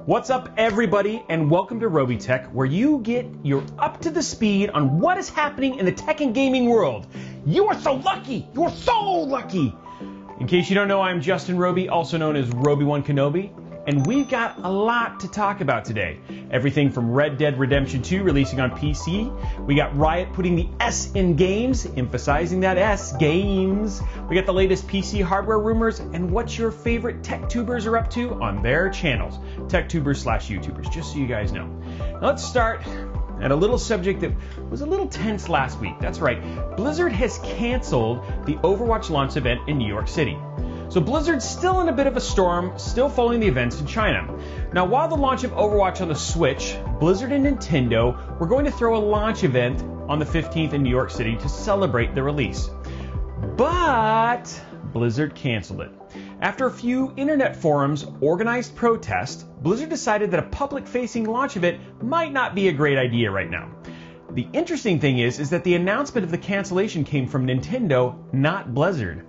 What's up, everybody, and welcome to ROBEYTECH, where you get your up to the speed on what is happening in the tech and gaming world. You are so lucky! You are so lucky! In case you don't know, I'm Justin Robey, also known as Roby1 Kenobi, and we've got a lot to talk about today. Everything from Red Dead Redemption 2 releasing on PC. We got Riot putting the S in games, emphasizing that S, games. We got the latest PC hardware rumors and what your favorite TechTubers are up to on their channels. TechTubers/YouTubers, just so you guys know. Now let's start at a little subject that was a little tense last week. That's right, Blizzard has canceled the Overwatch launch event in New York City. So Blizzard's still in a bit of a storm, still following the events in China. Now, while the launch of Overwatch on the Switch, Blizzard and Nintendo were going to throw a launch event on the 15th in New York City to celebrate the release. But Blizzard canceled it. After a few internet forums organized protest, Blizzard decided that a public-facing launch event might not be a great idea right now. The interesting thing is that the announcement of the cancellation came from Nintendo, not Blizzard.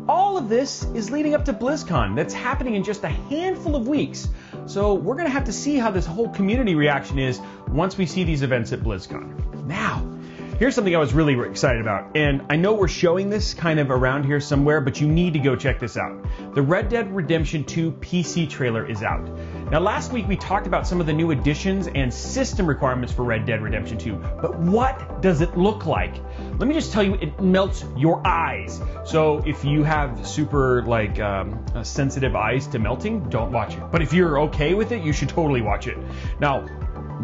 All of this is leading up to BlizzCon that's happening in just a handful of weeks. So we're going to have to see how this whole community reaction is once we see these events at BlizzCon. Now, here's something I was really excited about, and I know we're showing this kind of around here somewhere, but you need to go check this out. The Red Dead Redemption 2 PC trailer is out. Now, last week we talked about some of the new additions and system requirements for Red Dead Redemption 2, but what does it look like? Let me just tell you, it melts your eyes. So if you have super sensitive eyes to melting, don't watch it. But if you're okay with it, you should totally watch it. Now,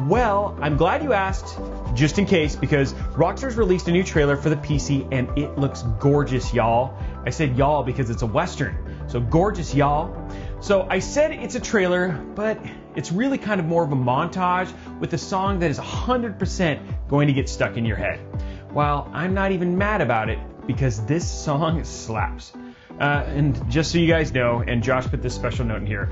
well, I'm glad you asked, just in case, because Rockstar's released a new trailer for the PC and it looks gorgeous, y'all. I said y'all because it's a Western, so gorgeous, y'all. So I said it's a trailer, but it's really kind of more of a montage with a song that is 100% going to get stuck in your head. Well, I'm not even mad about it because this song slaps. And just so you guys know, and Josh put this special note in here,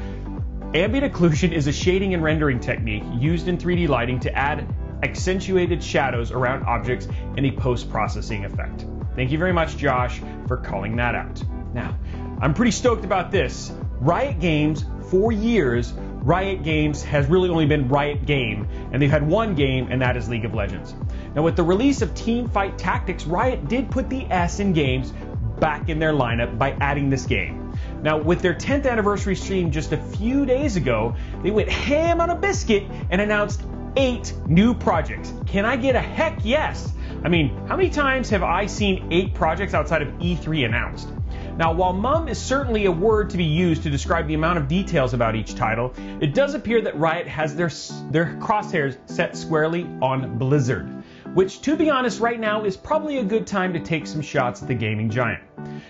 ambient occlusion is a shading and rendering technique used in 3D lighting to add accentuated shadows around objects in a post-processing effect. Thank you very much, Josh, for calling that out. Now, I'm pretty stoked about this. Riot Games, for years, Riot Games has really only been Riot Game, and they've had one game, and that is League of Legends. Now, with the release of Teamfight Tactics, Riot did put the S in games back in their lineup by adding this game. Now, with their 10th anniversary stream just a few days ago, they went ham on a biscuit and announced 8 new projects. Can I get a heck yes? I mean, how many times have I seen 8 projects outside of E3 announced? Now, while mum is certainly a word to be used to describe the amount of details about each title, it does appear that Riot has their crosshairs set squarely on Blizzard, which, to be honest, right now is probably a good time to take some shots at the gaming giant.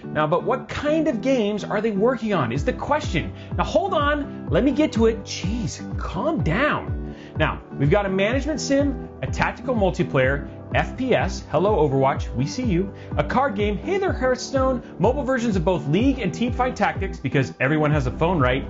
Now, but what kind of games are they working on is the question. Now, hold on, let me get to it. Jeez, calm down. Now, we've got a management sim, a tactical multiplayer, FPS, hello Overwatch, we see you, a card game, hey there Hearthstone, mobile versions of both League and Teamfight Tactics, because everyone has a phone, right?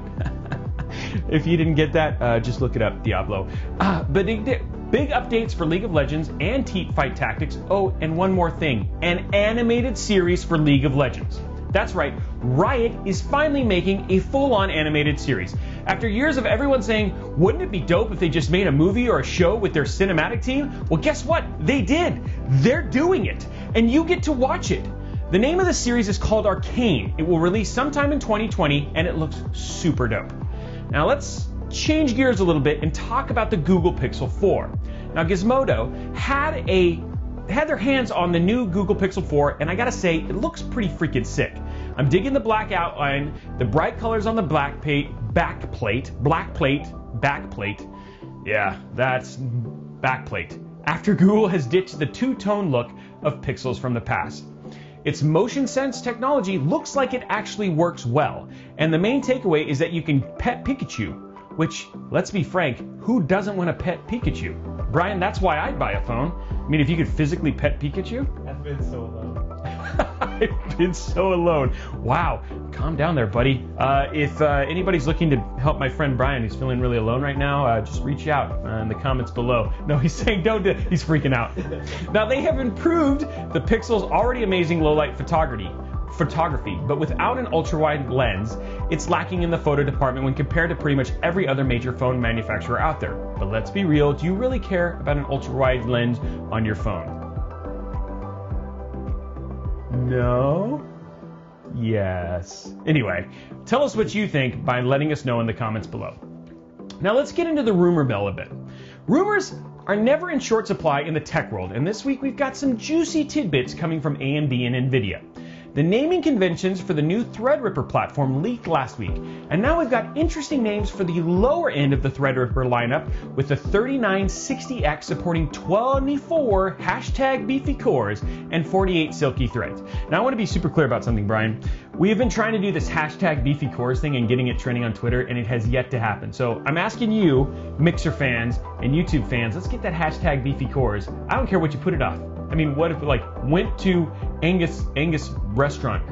If you didn't get that, just look it up, Diablo. But big updates for League of Legends and Teamfight Tactics. Oh, and one more thing, an animated series for League of Legends. That's right, Riot is finally making a full-on animated series. After years of everyone saying, wouldn't it be dope if they just made a movie or a show with their cinematic team? Well, guess what? They did. They're doing it, and you get to watch it. The name of the series is called Arcane. It will release sometime in 2020, and it looks super dope. Now let's change gears a little bit and talk about the Google Pixel 4. Now, Gizmodo had their hands on the new Google Pixel 4, and I gotta say, it looks pretty freaking sick. I'm digging the black outline, the bright colors on the backplate. Yeah, that's backplate. After Google has ditched the two-tone look of Pixels from the past. Its motion sense technology looks like it actually works well, and the main takeaway is that you can pet Pikachu, which, let's be frank, who doesn't want to pet Pikachu? Brian, that's why I'd buy a phone. I mean, if you could physically pet Pikachu? I've been so alone. I've been so alone. Wow, calm down there, buddy. If anybody's looking to help my friend Brian, who's feeling really alone right now, just reach out in the comments below. No, he's saying don't do it. He's freaking out. Now, they have improved the Pixel's already amazing low-light photography photography, but without an ultra-wide lens, it's lacking in the photo department when compared to pretty much every other major phone manufacturer out there. But let's be real, do you really care about an ultra-wide lens on your phone? No? Yes. Anyway, tell us what you think by letting us know in the comments below. Now let's get into the rumor mill a bit. Rumors are never in short supply in the tech world, and this week we've got some juicy tidbits coming from AMD and Nvidia. The naming conventions for the new Threadripper platform leaked last week, and now we've got interesting names for the lower end of the Threadripper lineup, with the 3960X supporting 24 #beefy cores and 48 silky threads. Now I want to be super clear about something, Brian. We have been trying to do this #beefy cores thing and getting it trending on Twitter, and it has yet to happen. So I'm asking you, Mixer fans and YouTube fans, let's get that #beefy cores. I don't care what you put it off. I mean, what if it like went to Angus restaurant,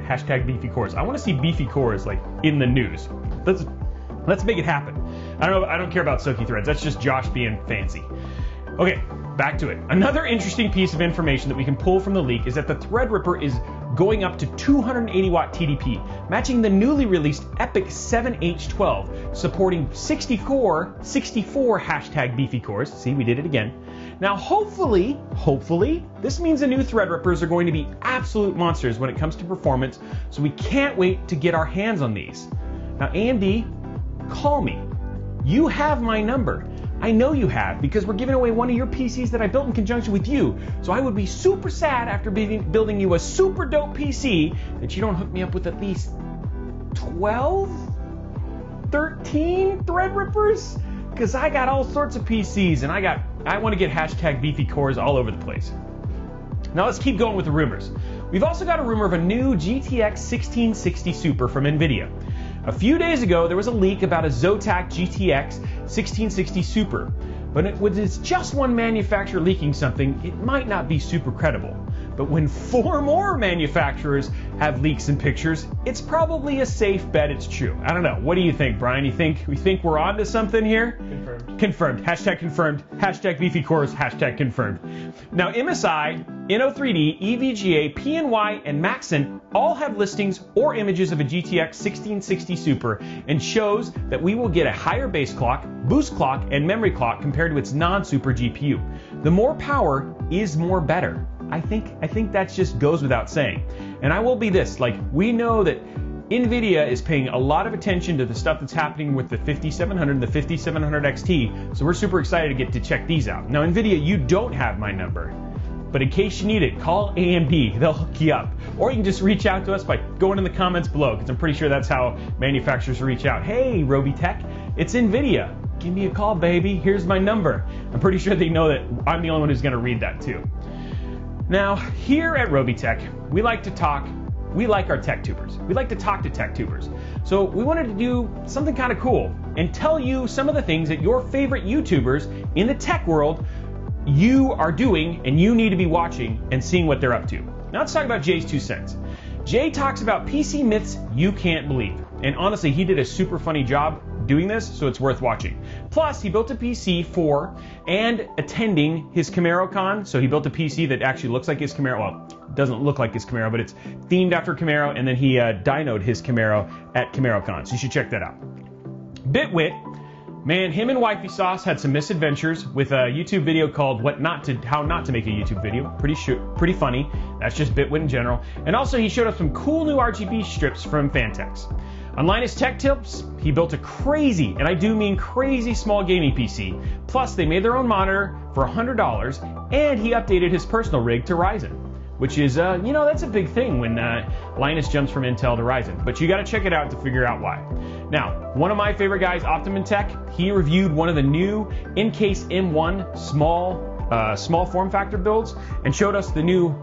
#beefy cores. I want to see beefy cores like in the news. Let's make it happen. I don't care about silky threads. That's just Josh being fancy. Okay, back to it. Another interesting piece of information that we can pull from the leak is that the Threadripper is going up to 280 watt TDP, matching the newly released Epic 7H12, supporting 64 #beefy cores. See, we did it again. Now, hopefully, this means the new Threadrippers are going to be absolute monsters when it comes to performance, so we can't wait to get our hands on these. Now, AMD, call me. You have my number. I know you have, because we're giving away one of your PCs that I built in conjunction with you. So I would be super sad after building you a super dope PC that you don't hook me up with at least 12, 13 Threadrippers, because I got all sorts of PCs and I want to get #beefy cores all over the place. Now let's keep going with the rumors. We've also got a rumor of a new GTX 1660 Super from Nvidia. A few days ago, there was a leak about a Zotac GTX 1660 Super, but when it's just one manufacturer leaking something, it might not be super credible. But when 4 more manufacturers have leaks and pictures, it's probably a safe bet it's true. I don't know. What do you think, Brian? We think we're onto something here? Confirmed. Confirmed. #confirmed. #beefy cores. #confirmed. Now, MSI, Inno3D, EVGA, PNY, and Maxon all have listings or images of a GTX 1660 Super, and shows that we will get a higher base clock, boost clock, and memory clock compared to its non-super GPU. The more power is more better. I think that just goes without saying. And I will be this, like, we know that Nvidia is paying a lot of attention to the stuff that's happening with the 5700 and the 5700 XT, so we're super excited to get to check these out. Now, Nvidia, you don't have my number, but in case you need it, call AMD. They'll hook you up. Or you can just reach out to us by going in the comments below, because I'm pretty sure that's how manufacturers reach out. Hey, ROBEYTECH, it's Nvidia. Give me a call, baby. Here's my number. I'm pretty sure they know that I'm the only one who's going to read that too. Now, here at ROBEYTECH, we like our TechTubers. We like to talk to TechTubers. So we wanted to do something kind of cool and tell you some of the things that your favorite YouTubers in the tech world you are doing and you need to be watching and seeing what they're up to. Now let's talk about Jay's 2 cents. Jay talks about PC myths you can't believe. And honestly, he did a super funny job doing this, so it's worth watching. Plus, he built a PC for and attending his CamaroCon. So he built a PC that actually looks like his Camaro. Well, it doesn't look like his Camaro, but it's themed after Camaro, and then he dynoed his Camaro at CamaroCon. So you should check that out. Bitwit, man, him and Wifey Sauce had some misadventures with a YouTube video called How Not to Make a YouTube Video. Pretty funny. That's just Bitwit in general. And also, he showed us some cool new RGB strips from Fantex. On Linus Tech Tips, he built a crazy, and I do mean crazy, small gaming PC. Plus, they made their own monitor for $100, and he updated his personal rig to Ryzen, which is, that's a big thing when Linus jumps from Intel to Ryzen. But you got to check it out to figure out why. Now, one of my favorite guys, Optimum-Tech, he reviewed one of the new Encase M1 small form factor builds and showed us the new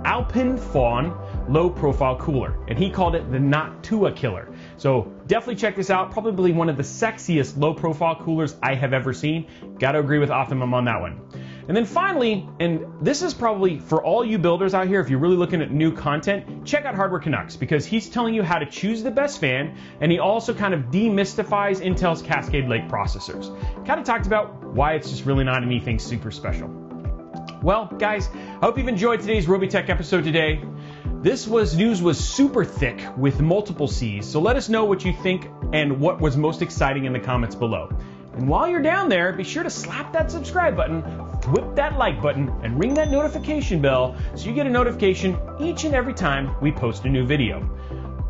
Alpenfawn low-profile cooler, and he called it the Not-Tua killer. So definitely check this out. Probably one of the sexiest low-profile coolers I have ever seen. Got to agree with Optimum on that one. And then finally, and this is probably for all you builders out here, if you're really looking at new content, check out Hardware Canucks, because he's telling you how to choose the best fan, and he also kind of demystifies Intel's Cascade Lake processors. Kind of talked about why it's just really not anything super special. Well, guys, I hope you've enjoyed today's ROBEYTECH episode today. This news was super thick with multiple C's, so let us know what you think and what was most exciting in the comments below. And while you're down there, be sure to slap that subscribe button, whip that like button, and ring that notification bell so you get a notification each and every time we post a new video.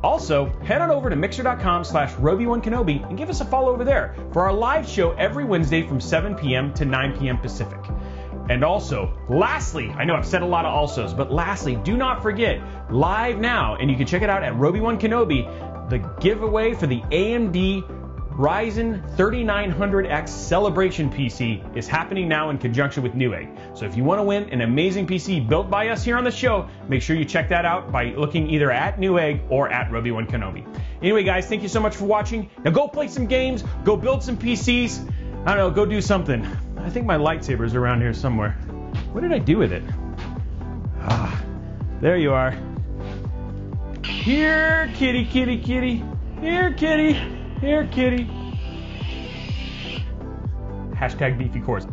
Also, head on over to mixer.com/Robey1Kenobi and give us a follow over there for our live show every Wednesday from 7 p.m. to 9 p.m. Pacific. And also, lastly, I know I've said a lot of alsos, but lastly, do not forget, live now, and you can check it out at Robey1Kenobi, the giveaway for the AMD Ryzen 3900X Celebration PC is happening now in conjunction with Newegg. So if you want to win an amazing PC built by us here on the show, make sure you check that out by looking either at Newegg or at Robey1Kenobi. Anyway, guys, thank you so much for watching. Now go play some games, go build some PCs. I don't know, go do something. I think my lightsaber's around here somewhere. What did I do with it? Ah, there you are. Here, kitty, kitty, kitty. Here, kitty. Here, kitty. #BeefyCores.